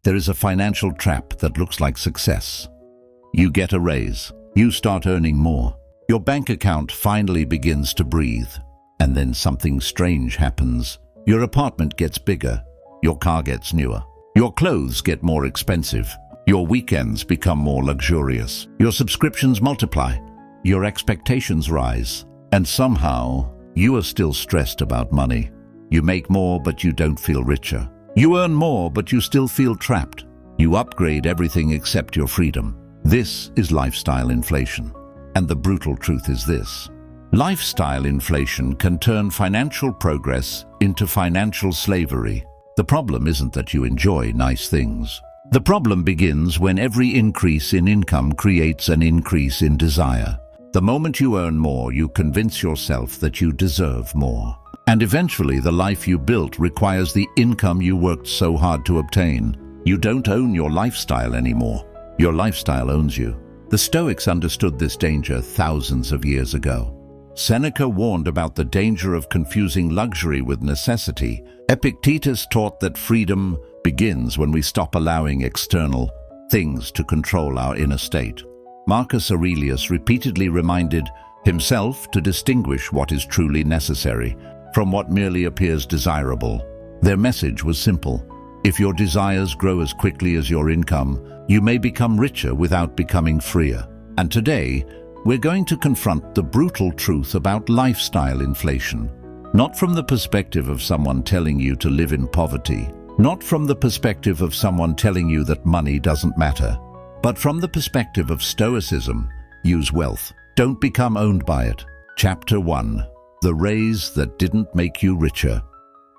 There is a financial trap that looks like success. You get a raise. You start earning more. Your bank account finally begins to breathe. And then something strange happens. Your apartment gets bigger. Your car gets newer. Your clothes get more expensive. Your weekends become more luxurious. Your subscriptions multiply. Your expectations rise. And somehow, you are still stressed about money. You make more, but you don't feel richer. You earn more, but you still feel trapped. You upgrade everything except your freedom. This is lifestyle inflation. And the brutal truth is this: lifestyle inflation can turn financial progress into financial slavery. The problem isn't that you enjoy nice things. The problem begins when every increase in income creates an increase in desire. The moment you earn more, you convince yourself that you deserve more. And eventually, the life you built requires the income you worked so hard to obtain. You don't own your lifestyle anymore. Your lifestyle owns you. The Stoics understood this danger thousands of years ago. Seneca warned about the danger of confusing luxury with necessity. Epictetus taught that freedom begins when we stop allowing external things to control our inner state. Marcus Aurelius repeatedly reminded himself to distinguish what is truly necessary from what merely appears desirable. Their message was simple: if your desires grow as quickly as your income, you may become richer without becoming freer. And today, we're going to confront the brutal truth about lifestyle inflation. Not from the perspective of someone telling you to live in poverty, not from the perspective of someone telling you that money doesn't matter, but from the perspective of Stoicism. Use wealth. Don't become owned by it. Chapter 1. The raise that didn't make you richer.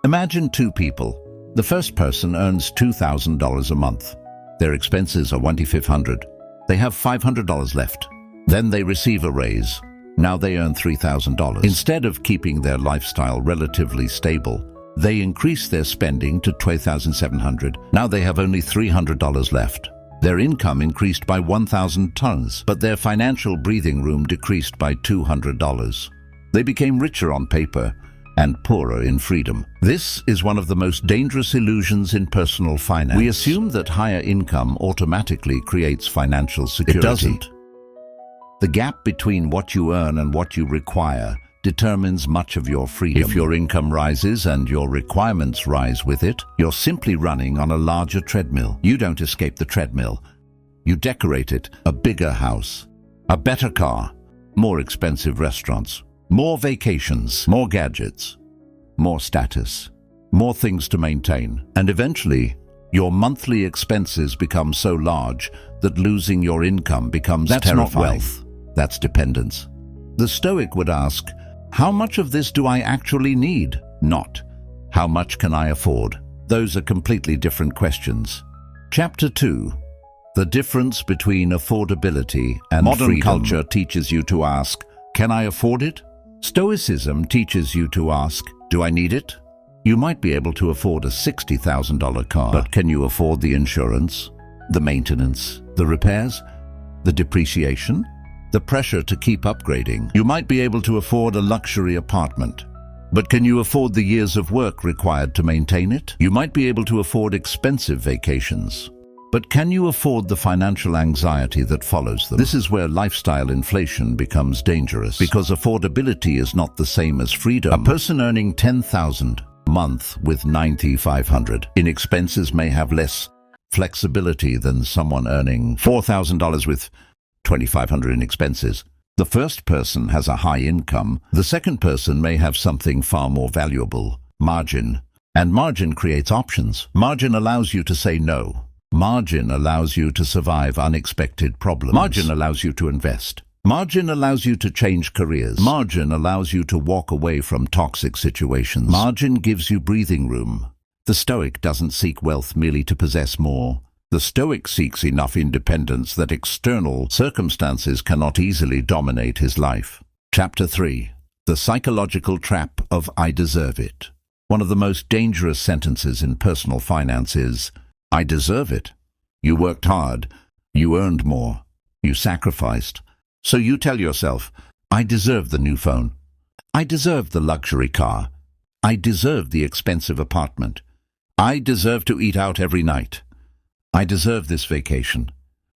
Imagine two people. The first person earns $2,000 a month. Their expenses are $2,500. They have $500 left. Then they receive a raise. Now they earn $3,000. Instead of keeping their lifestyle relatively stable, they increase their spending to $12,700. Now they have only $300 left. Their income increased by $1,000, but their financial breathing room decreased by $200. They became richer on paper and poorer in freedom. This is one of the most dangerous illusions in personal finance. We assume that higher income automatically creates financial security. It doesn't. The gap between what you earn and what you require determines much of your freedom. If your income rises and your requirements rise with it, you're simply running on a larger treadmill. You don't escape the treadmill. You decorate it: a bigger house, a better car, more expensive restaurants, more vacations, more gadgets, more status, more things to maintain. And eventually, your monthly expenses become so large that losing your income becomes terrifying. That's not wealth. That's dependence. The Stoic would ask, how much of this do I actually need? Not, how much can I afford? Those are completely different questions. Chapter 2. The difference between affordability and modern freedom. Culture teaches you to ask, can I afford it? Stoicism teaches you to ask, do I need it? You might be able to afford a $60,000 car, but can you afford the insurance, the maintenance, the repairs, the depreciation, the pressure to keep upgrading? You might be able to afford a luxury apartment, but can you afford the years of work required to maintain it? You might be able to afford expensive vacations, but can you afford the financial anxiety that follows them? This is where lifestyle inflation becomes dangerous, because affordability is not the same as freedom. A person earning $10,000 a month with $9,500 in expenses may have less flexibility than someone earning $4,000 with $2,500 in expenses. The first person has a high income. The second person may have something far more valuable: margin. And margin creates options. Margin allows you to say no. Margin allows you to survive unexpected problems. Margin allows you to invest. Margin allows you to change careers. Margin allows you to walk away from toxic situations. Margin gives you breathing room. The Stoic doesn't seek wealth merely to possess more. The Stoic seeks enough independence that external circumstances cannot easily dominate his life. Chapter 3. The psychological trap of I deserve it. One of the most dangerous sentences in personal finance is, I deserve it. You worked hard. You earned more. You sacrificed. So you tell yourself, I deserve the new phone. I deserve the luxury car. I deserve the expensive apartment. I deserve to eat out every night. I deserve this vacation.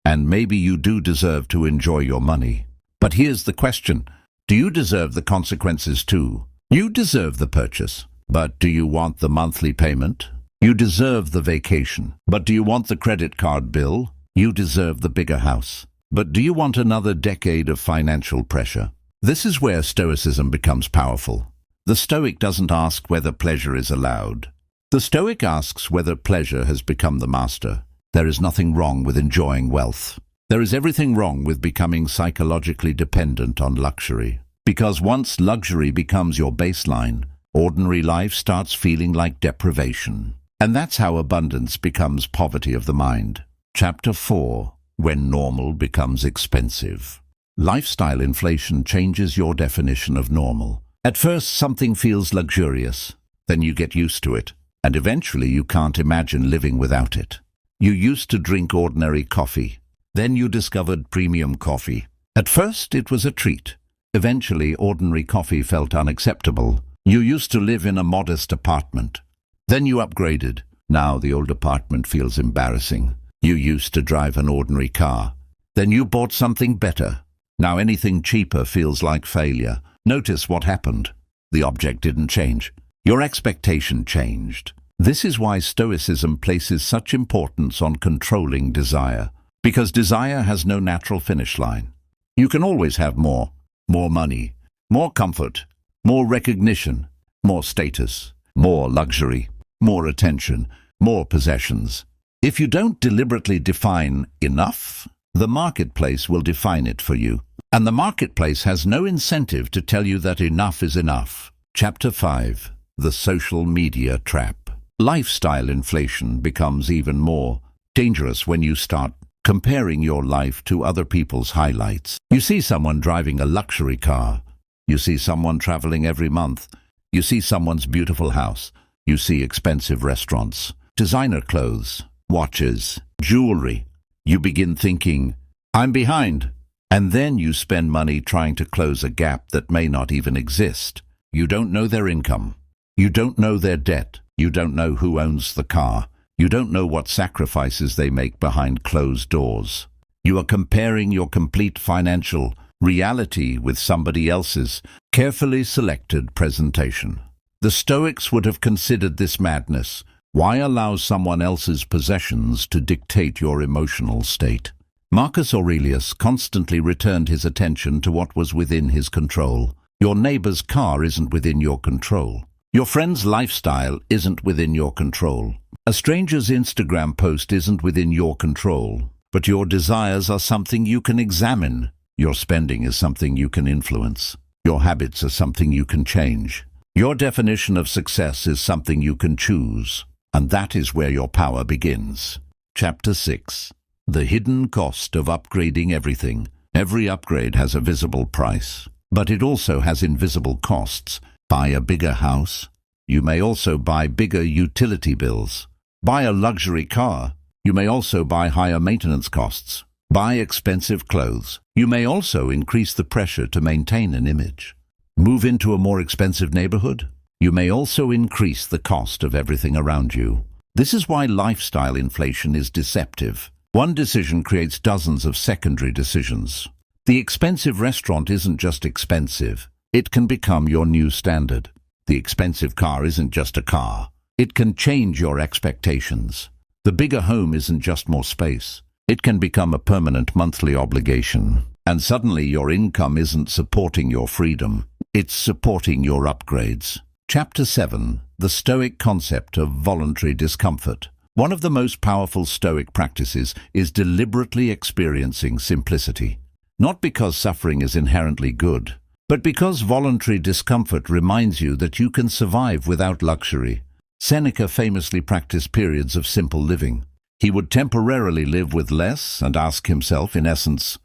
And maybe you do deserve to enjoy your money. But here's the question. Do you deserve the consequences too? You deserve the purchase. But do you want the monthly payment? You deserve the vacation. But do you want the credit card bill? You deserve the bigger house. But do you want another decade of financial pressure? This is where Stoicism becomes powerful. The Stoic doesn't ask whether pleasure is allowed. The Stoic asks whether pleasure has become the master. There is nothing wrong with enjoying wealth. There is everything wrong with becoming psychologically dependent on luxury. Because once luxury becomes your baseline, ordinary life starts feeling like deprivation. And that's how abundance becomes poverty of the mind. Chapter 4. When normal becomes expensive. Lifestyle inflation changes your definition of normal. At first, something feels luxurious. Then you get used to it. And eventually you can't imagine living without it. You used to drink ordinary coffee. Then you discovered premium coffee. At first, it was a treat. Eventually, ordinary coffee felt unacceptable. You used to live in a modest apartment. Then you upgraded. Now the old apartment feels embarrassing. You used to drive an ordinary car. Then you bought something better. Now anything cheaper feels like failure. Notice what happened. The object didn't change. Your expectation changed. This is why Stoicism places such importance on controlling desire. Because desire has no natural finish line. You can always have more. More money, more comfort, more recognition, more status, more luxury, more attention, more possessions. If you don't deliberately define enough, the marketplace will define it for you. And the marketplace has no incentive to tell you that enough is enough. Chapter 5. The Social Media Trap. Lifestyle inflation becomes even more dangerous when you start comparing your life to other people's highlights. You see someone driving a luxury car. You see someone traveling every month. You see someone's beautiful house. You see expensive restaurants, designer clothes, watches, jewelry. You begin thinking, I'm behind. And then you spend money trying to close a gap that may not even exist. You don't know their income. You don't know their debt. You don't know who owns the car. You don't know what sacrifices they make behind closed doors. You are comparing your complete financial reality with somebody else's carefully selected presentation. The Stoics would have considered this madness. Why allow someone else's possessions to dictate your emotional state? Marcus Aurelius constantly returned his attention to what was within his control. Your neighbor's car isn't within your control. Your friend's lifestyle isn't within your control. A stranger's Instagram post isn't within your control. But your desires are something you can examine. Your spending is something you can influence. Your habits are something you can change. Your definition of success is something you can choose. And that is where your power begins. Chapter 6. The hidden cost of upgrading everything. Every upgrade has a visible price, but it also has invisible costs. Buy a bigger house. You may also buy bigger utility bills. Buy a luxury car. You may also buy higher maintenance costs. Buy expensive clothes. You may also increase the pressure to maintain an image. Move into a more expensive neighborhood. You may also increase the cost of everything around you. This is why lifestyle inflation is deceptive. One decision creates dozens of secondary decisions. The expensive restaurant isn't just expensive. It can become your new standard. The expensive car isn't just a car. It can change your expectations. The bigger home isn't just more space. It can become a permanent monthly obligation. And suddenly your income isn't supporting your freedom. It's supporting your upgrades. Chapter 7. The Stoic Concept of Voluntary Discomfort. One of the most powerful Stoic practices is deliberately experiencing simplicity. Not because suffering is inherently good, but because voluntary discomfort reminds you that you can survive without luxury. Seneca famously practiced periods of simple living. He would temporarily live with less and ask himself, in essence,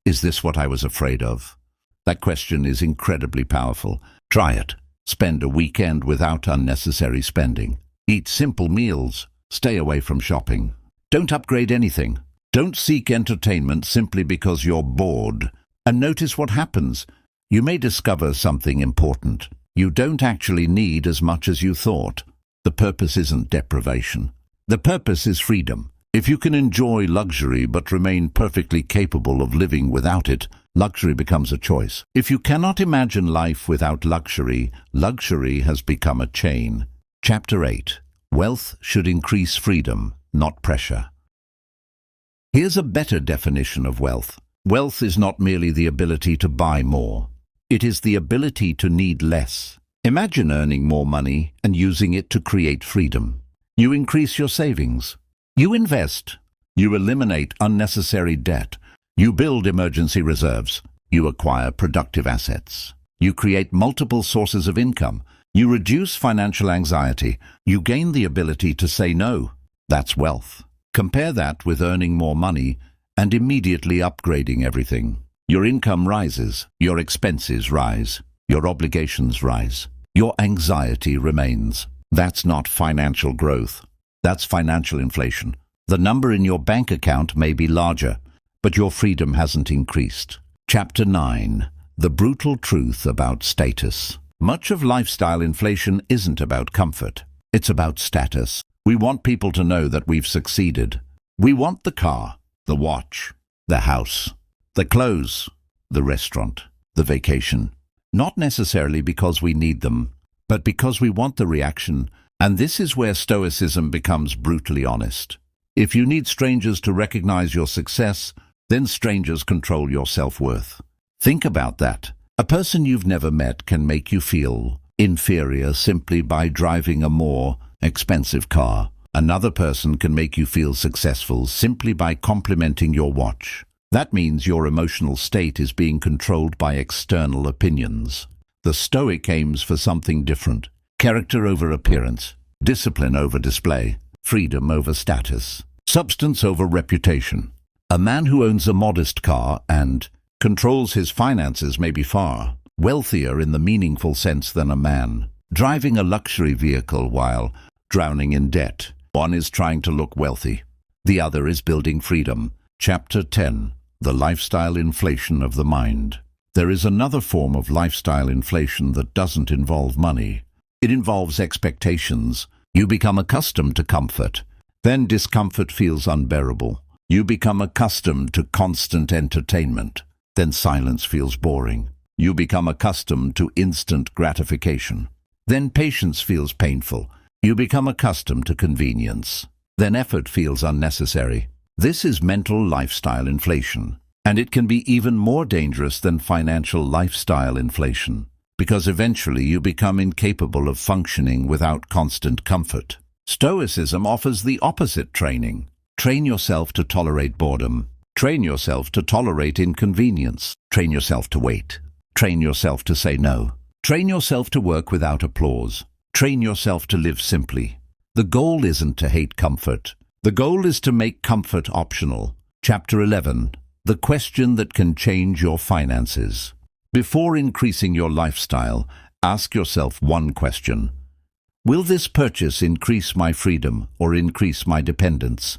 is this what I was afraid of? That question is incredibly powerful. Try it. Spend a weekend without unnecessary spending. Eat simple meals. Stay away from shopping. Don't upgrade anything. Don't seek entertainment simply because you're bored. And notice what happens. You may discover something important. You don't actually need as much as you thought. The purpose isn't deprivation. The purpose is freedom. If you can enjoy luxury but remain perfectly capable of living without it, luxury becomes a choice. If you cannot imagine life without luxury, luxury has become a chain. Chapter 8. Wealth should increase freedom, not pressure. Here's a better definition of wealth. Wealth is not merely the ability to buy more. It is the ability to need less. Imagine earning more money and using it to create freedom. You increase your savings. You invest. You eliminate unnecessary debt. You build emergency reserves. You acquire productive assets. You create multiple sources of income. You reduce financial anxiety. You gain the ability to say no. That's wealth. Compare that with earning more money and immediately upgrading everything. Your income rises. Your expenses rise. Your obligations rise. Your anxiety remains. That's not financial growth. That's financial inflation. The number in your bank account may be larger, but your freedom hasn't increased. Chapter 9. The brutal truth about status. Much of lifestyle inflation isn't about comfort. It's about status. We want people to know that we've succeeded. We want the car, the watch, the house, the clothes, the restaurant, the vacation. Not necessarily because we need them, but because we want the reaction. And this is where Stoicism becomes brutally honest. If you need strangers to recognize your success, then strangers control your self-worth. Think about that. A person you've never met can make you feel inferior simply by driving a more expensive car. Another person can make you feel successful simply by complimenting your watch. That means your emotional state is being controlled by external opinions. The Stoic aims for something different. Character over appearance, discipline over display, freedom over status, substance over reputation. A man who owns a modest car and controls his finances may be far wealthier in the meaningful sense than a man driving a luxury vehicle while drowning in debt. One is trying to look wealthy. The other is building freedom. Chapter 10. The lifestyle inflation of the mind. There is another form of lifestyle inflation that doesn't involve money. It involves expectations. You become accustomed to comfort. Then discomfort feels unbearable. You become accustomed to constant entertainment. Then silence feels boring. You become accustomed to instant gratification. Then patience feels painful. You become accustomed to convenience. Then effort feels unnecessary. This is mental lifestyle inflation. And it can be even more dangerous than financial lifestyle inflation, because eventually you become incapable of functioning without constant comfort. Stoicism offers the opposite training. Train yourself to tolerate boredom. Train yourself to tolerate inconvenience. Train yourself to wait. Train yourself to say no. Train yourself to work without applause. Train yourself to live simply. The goal isn't to hate comfort. The goal is to make comfort optional. Chapter 11. The question that can change your finances. Before increasing your lifestyle, ask yourself one question. Will this purchase increase my freedom or increase my dependence?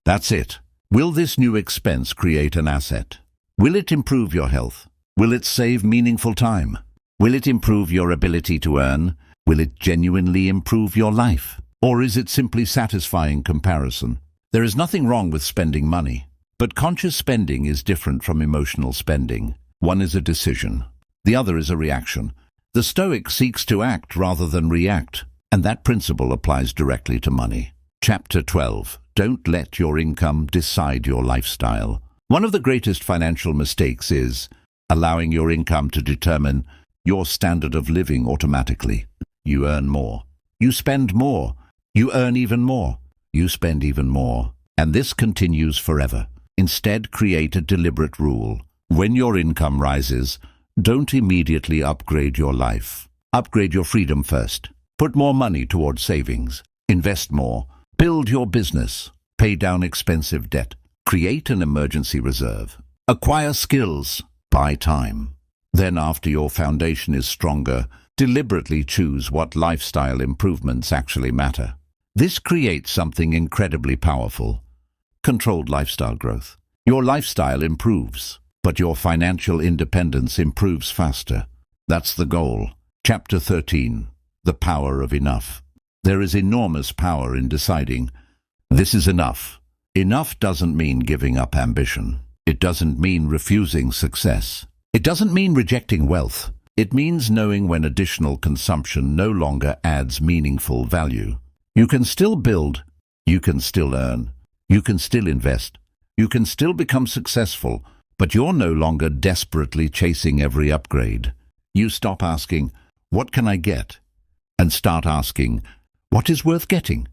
That's it. Will this new expense create an asset? Will it improve your health? Will it save meaningful time? Will it improve your ability to earn? Will it genuinely improve your life? Or is it simply satisfying comparison? There is nothing wrong with spending money. But conscious spending is different from emotional spending. One is a decision. The other is a reaction. The Stoic seeks to act rather than react, and that principle applies directly to money. Chapter 12. Don't let your income decide your lifestyle. One of the greatest financial mistakes is allowing your income to determine your standard of living automatically. You earn more. You spend more. You earn even more. You spend even more. And this continues forever. Instead, create a deliberate rule. When your income rises, don't immediately upgrade your life. Upgrade your freedom first. Put more money towards savings. Invest more. Build your business. Pay down expensive debt. Create an emergency reserve. Acquire skills. Buy time. Then, after your foundation is stronger, deliberately choose what lifestyle improvements actually matter. This creates something incredibly powerful. Controlled lifestyle growth. Your lifestyle improves, but your financial independence improves faster. That's the goal. Chapter 13. The power of enough. There is enormous power in deciding, this is enough. Enough doesn't mean giving up ambition. It doesn't mean refusing success. It doesn't mean rejecting wealth. It means knowing when additional consumption no longer adds meaningful value. You can still build, you can still earn, you can still invest, you can still become successful, but you're no longer desperately chasing every upgrade. You stop asking, "What can I get?" and start asking, "What is worth getting?"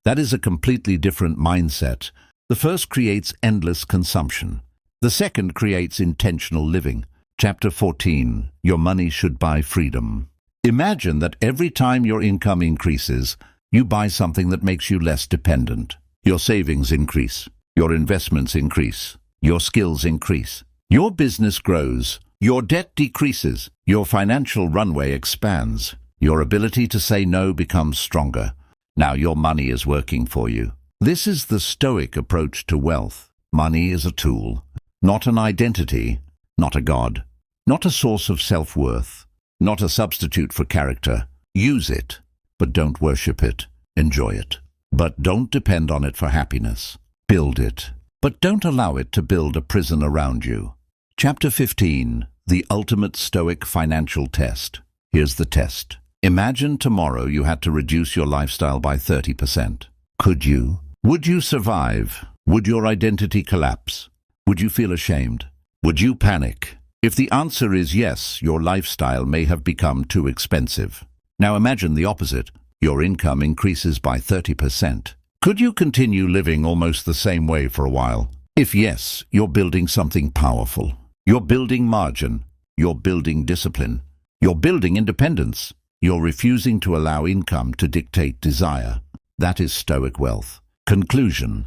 That is a completely different mindset. The first creates endless consumption. The second creates intentional living. Chapter 14. Your money should buy freedom. Imagine that every time your income increases, you buy something that makes you less dependent. Your savings increase. Your investments increase. Your skills increase. Your business grows. Your debt decreases. Your financial runway expands. Your ability to say no becomes stronger. Now your money is working for you. This is the Stoic approach to wealth. Money is a tool, not an identity, not a god, not a source of self-worth, not a substitute for character. Use it, but don't worship it. Enjoy it, but don't depend on it for happiness. Build it, but don't allow it to build a prison around you. Chapter 15. The ultimate Stoic financial test. Here's the test. Imagine tomorrow you had to reduce your lifestyle by 30%. Could you? Would you survive? Would your identity collapse? Would you feel ashamed? Would you panic? If the answer is yes, your lifestyle may have become too expensive. Now imagine the opposite. Your income increases by 30%. Could you continue living almost the same way for a while? If yes, you're building something powerful. You're building margin. You're building discipline. You're building independence. You're refusing to allow income to dictate desire. That is Stoic wealth. Conclusion.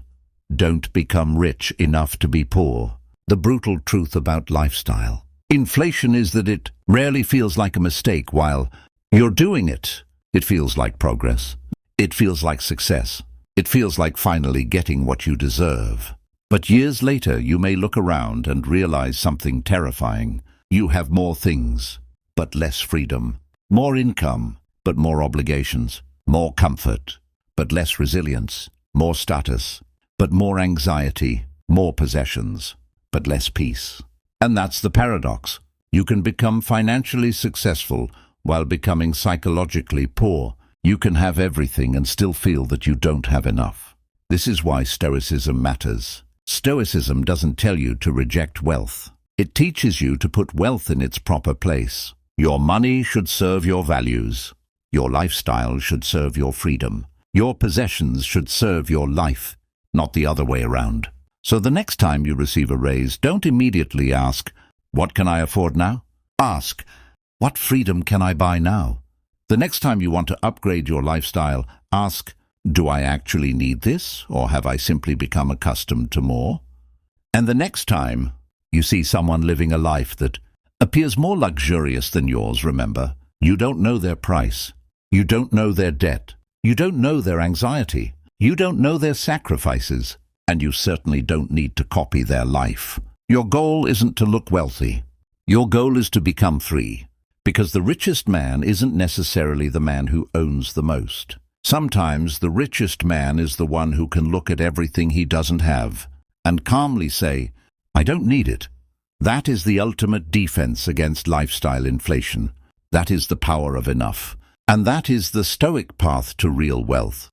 Don't become rich enough to be poor. The brutal truth about lifestyle. Inflation is that it rarely feels like a mistake while you're doing it. It feels like progress. It feels like success. It feels like finally getting what you deserve. But years later, you may look around and realize something terrifying. You have more things, but less freedom. More income, but more obligations. More comfort, but less resilience. More status, but more anxiety. More possessions, but less peace. And that's the paradox. You can become financially successful while becoming psychologically poor. You can have everything and still feel that you don't have enough. This is why Stoicism matters. Stoicism doesn't tell you to reject wealth. It teaches you to put wealth in its proper place. Your money should serve your values. Your lifestyle should serve your freedom. Your possessions should serve your life, not the other way around. So the next time you receive a raise, don't immediately ask, "What can I afford now?" Ask, "What freedom can I buy now?" The next time you want to upgrade your lifestyle, ask, "Do I actually need this, or have I simply become accustomed to more?" And the next time you see someone living a life that appears more luxurious than yours, remember, you don't know their price. You don't know their debt. You don't know their anxiety. You don't know their sacrifices. And you certainly don't need to copy their life. Your goal isn't to look wealthy. Your goal is to become free. Because the richest man isn't necessarily the man who owns the most. Sometimes the richest man is the one who can look at everything he doesn't have and calmly say, "I don't need it." That is the ultimate defense against lifestyle inflation. That is the power of enough. And that is the Stoic path to real wealth.